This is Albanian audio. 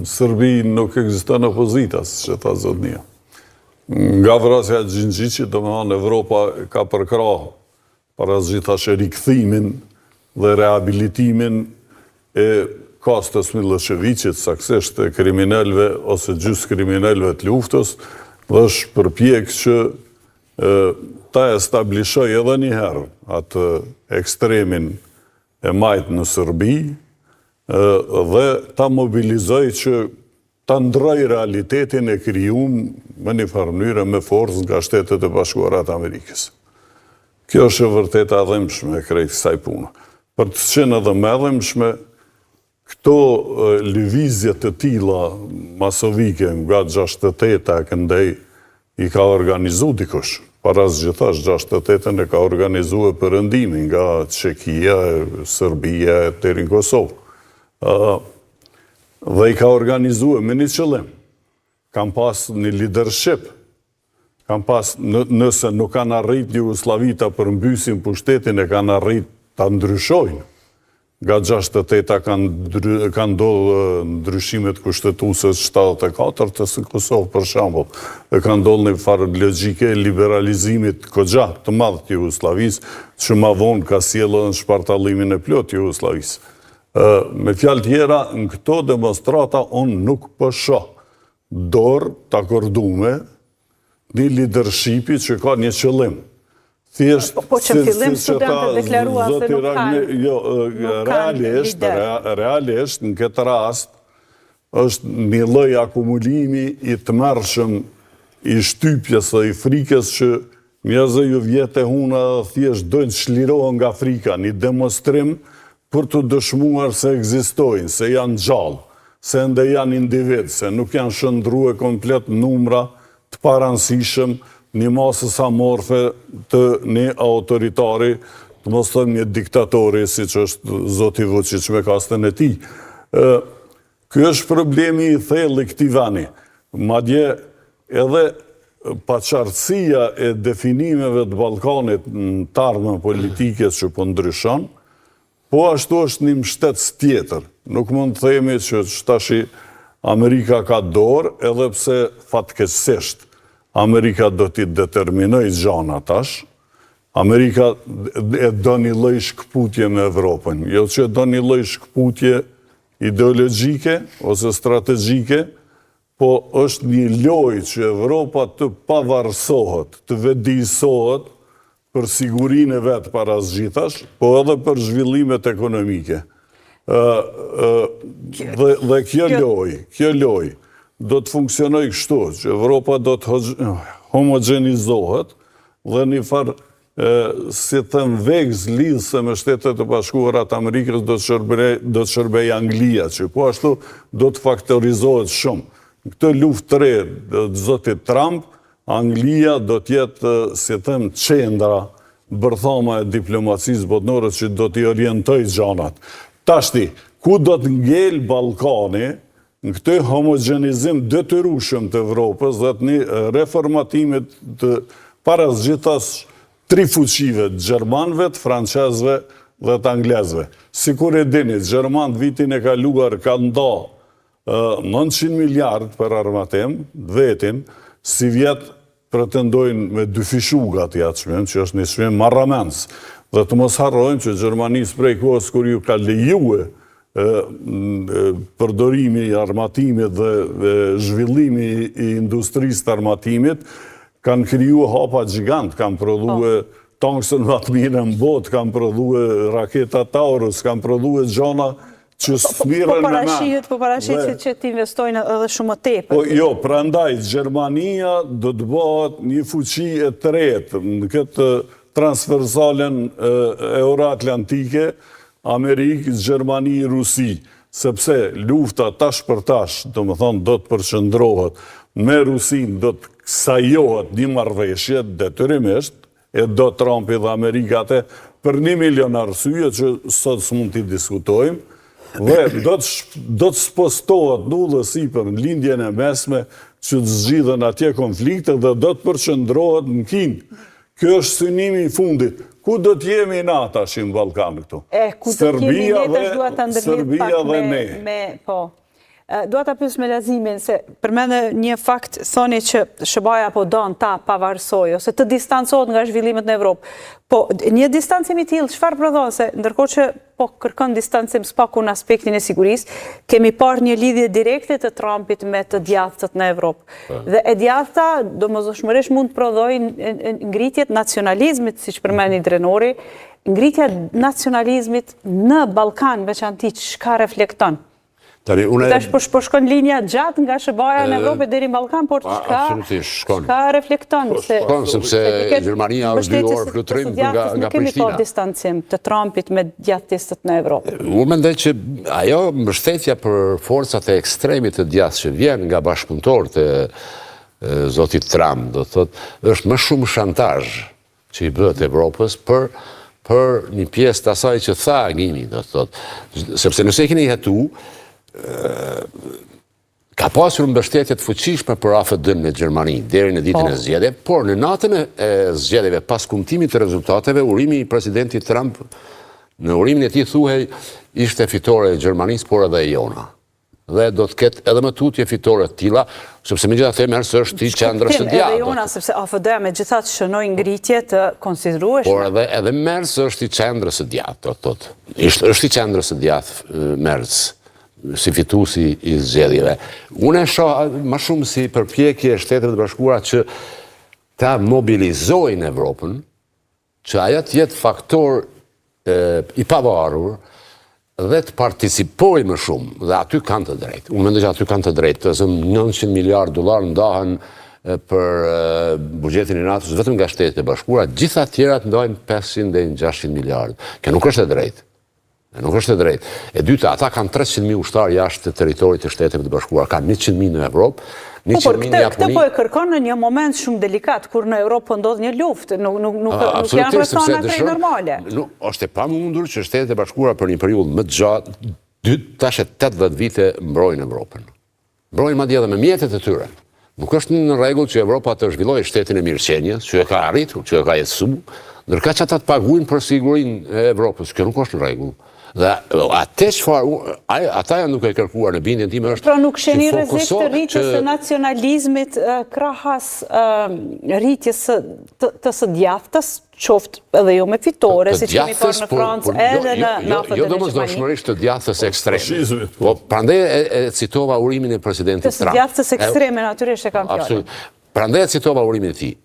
Sërbi nuk ekziston opozitas, që tha zotnia. Nga vrasja e Xhinxhiçit, domethënë Evropa ka përkrahur parazitash rikthimin dhe rehabilitimin e Kostës Miloševićit, saktësisht të kriminalëve ose gjys kriminalëve të luftës, dhe është përpjek që ta establishoj edhe një herë atë ekstremin e majtë në Sërbi dhe ta mobilizoj që ta ndroj realitetin e krijuar me një farë mënyrë me forcë nga Shtetet e Bashkuara të Amerikës. Kjo është vërtet e dhëmshme krejt kësaj pune. Për të qenë edhe më dhëmshme, këto lëvizje të tilla masovike nga 68-a këndej i ka organizu dikush. Para zgjithash 68-ën e ka organizuar perëndimin nga Çekia, Serbia deri në Kosovë. Dhe i ka organizuar me një qëllim. Kam pas një leadership. Kam pas, nëse nuk kanë arrit Jugoslavi ta përmbysin pushtetin, e kanë arrit ta ndryshojnë. Nga 68-a kanë ndodhur ndryshimet kushtetuese 74-ës në Kosovë, për shembull. E kanë ndodhur një farë logjike liberalizimit kogja të madh të Jugosllavisë, që më vonë ka sjellën shpartallimin e plot të Jugosllavisë. Me fjalë tjera, në këto demonstrata unë nuk po shoh dorë të akordume një leadershipi që ka një qëllim. Po që fillim studentët deklarua se nuk kanë realisht, në këtë rast, është një lloj akumulimi i tmerrshëm i shtypjes dhe i frikës që njerëzve ju vjet e huna thjesht dojnë të çlirohen nga frika, një demonstrim për të dëshmuar se ekzistojnë, se janë gjallë, se ende janë individ, se nuk janë shndruar komplet numra të paransishëm, një masës amorfe të një autoritari, të mos thëmë një diktatori, si që është Zoti Vučić me kastën e tij. Ky është problemi i thellë i këtij veni. Madje edhe paqartësia e definimeve të Ballkanit në tarmën politike që po ndryshon, po ashtu është një mbështetës tjetër. Nuk mund të themi që tash Amerika ka dorë, edhe pse fatkeqësisht Amerika do t'i determinoj gjana tash. Amerika e do një lloj shkputje me Evropën. Jo që do një lloj shkputje ideologjike ose strategjike, po është një lojë që Evropa të pavarësohet, të vetëdijsohet për sigurinë e vetë para zgjithash, po edhe për zhvillimet ekonomike. Dhe kjo lojë do të funksionoj kështu, që Evropa do të homogenizohet dhe një farë, si thëmë, vegz lidhëse me Shtetet e Bashkuara të Amerikës do të shërbej Anglia, që po ashtu do të faktorizohet shumë. Në këtë luftë të re të zotit Trump, Anglia do të jetë, si thëmë, qendra, bërthama e diplomacisë botërore që do t'i orientoj gjanat. Tashti, ku do të ngel Ballkani në këtë homogenizim detyrueshëm të Evropës dhe të një reformatimit të parazgjitas tri fuqive, të gjermanëve, të francezëve dhe të anglezëve. Sikur e dini, gjermanët vitin e kaluar kanë nda 900 miliard për armatim, vetin, si vjetë pretendojnë me dyfishuga të jatë çmim, që është një çmim marramens. Dhe të mos harrojmë që Gjermanisë prej kohës kur ju ka lejue përdorimi i armatimit dhe zhvillimi i industrisë të armatimit, kanë kriju hapa gjigant, kanë prodhue tankën më të mirë në botë, kanë prodhue raketa Taurus, kanë prodhue gjana që smirën me me. Po parashit që t'investojnë edhe shumë tepër. Jo, prandaj, Gjermania do të bëhet një fuqi e tretë në këtë transversalen euro-atlantike, Amerikë, Gjermani, Rusi, sepse lufta tash për tash, do të përqendrohet me Rusin, do të ksajohet një marrëveshje detyrimisht, e do Trumpi dhe Amerikate për 1 milion arsye që sot s'mund t'i diskutojmë, dhe do të spostohet në udhësi për lindjen e mesme që të zgjidhen atje konflikte dhe do të përqendrohet në Kinë. Kjo është synimi i fundit. Ku do të jemi na tash në Ballkan këtu? Ku do të jemi ne tash duhet ta ndërlidh pak me po. Dua ta pyes me Lazimin se përmendë një fakt, thoni që SBA po don ta pavarësoj ose të distancohet nga zhvillimet në Evropë. Po një distancim i tillë çfarë prodhon se ndërkohë që po kërkon distancim spaku në aspektin e sigurisë, kemi parë një lidhje direkte të Trumpit me të djathtët në Evropë. Dhe e djathta domosdoshmërisht mund të prodhojnë ngritjet nacionalizmit, siç përmendi Drenori, ngritja nacionalizmit në Ballkan veçanti çka reflekton. Tash po shkon linja gjatë nga SBA në Evropë deri në Ballkan, por çka reflekton se sepse Gjermania është 2 orë flutrim nga Prishtina. Kemi pa distancim të Trumpit me djathtistët në Evropë. Unë mendoj që ajo mbështetja për forcat e ekstremit të djathtë që vjen nga bashkëpunëtorët e zotit Trump, do thotë, është më shumë shantazh që i bëhet Evropës për një pjesë të asaj që tha Gimi, do thotë, sepse nëse keni hetu ka pasur mbështetje të fuqishme për AFD-n në Gjermani deri në ditën e zgjedhjeve, por në natën e zgjedhjeve pas kumtimit të rezultateve, urimi i presidentit Trump në urimin e tij thuhej ishte fitore e Gjermanisë, por edhe e jona. Dhe do të ketë edhe më tutje fitore të tilla, sepse megjithatë Merz është i qendrës së djathtë. Edhe jona sepse AFD megjithatë shënoi ngritje të konsiderueshme. Por edhe Merz është i qendrës së djathtë, do thotë. Është i qendrës së djathtë Merz, si fituesi i zgjedhjeve. Unë e shoh më shumë si përpjekje e Shteteve të Bashkuara që ta mobilizojnë Evropën, që ajo të jetë faktor i pavarur dhe të participojë më shumë, dhe aty kanë të drejtë. Unë mendoj që aty kanë të drejtë, të zëm $900 miliardë ndahen për buxhetin e NATO-s vetëm nga Shtetet e Bashkuara, gjitha tjerat ndajnë 500 deri në 600 miliardë. Kjo nuk është e drejtë. Nuk është e drejtë. E dyta, ata kanë 300.000 ushtarë jashtë të teritorit të Shteteve të Bashkuara, kanë 100.000 në Evropë, 100.000 në Japoni. Këtë po e kërkon në një moment shumë delikat, kur në Europë po ndodh një luftë, nuk janë rrethana krejt normale. Është e pamundur që Shtetet e Bashkuara për një periudhë më të gjatë, tash 80 vite mbrojnë Evropën. Mbrojnë madje edhe me mjetet e tyre. Nuk është në rregull që Evropa të zhvillojë shtetin e mirëqenies, që e ka arritur, që e ka jetësuar, ndërkaq ata të paguajnë për sigurinë e Evropës, kjo nuk është në rregull. Dhe atë çfarë ata janë duke kërkuar në bindjen time është. Pra nuk sheni rrezik të rritjes së nacionalizmit krahas rritjes të së djathtës, qoftë edhe jo me fitore, siç kemi parë në Francë, edhe në AFD. Jo domosdoshmërisht të djathtës ekstreme. Po prandaj e citova urimin e presidentit Trump. Të djathtës ekstreme natyrisht e kam fjalën. Prandaj e citova urimin e tij.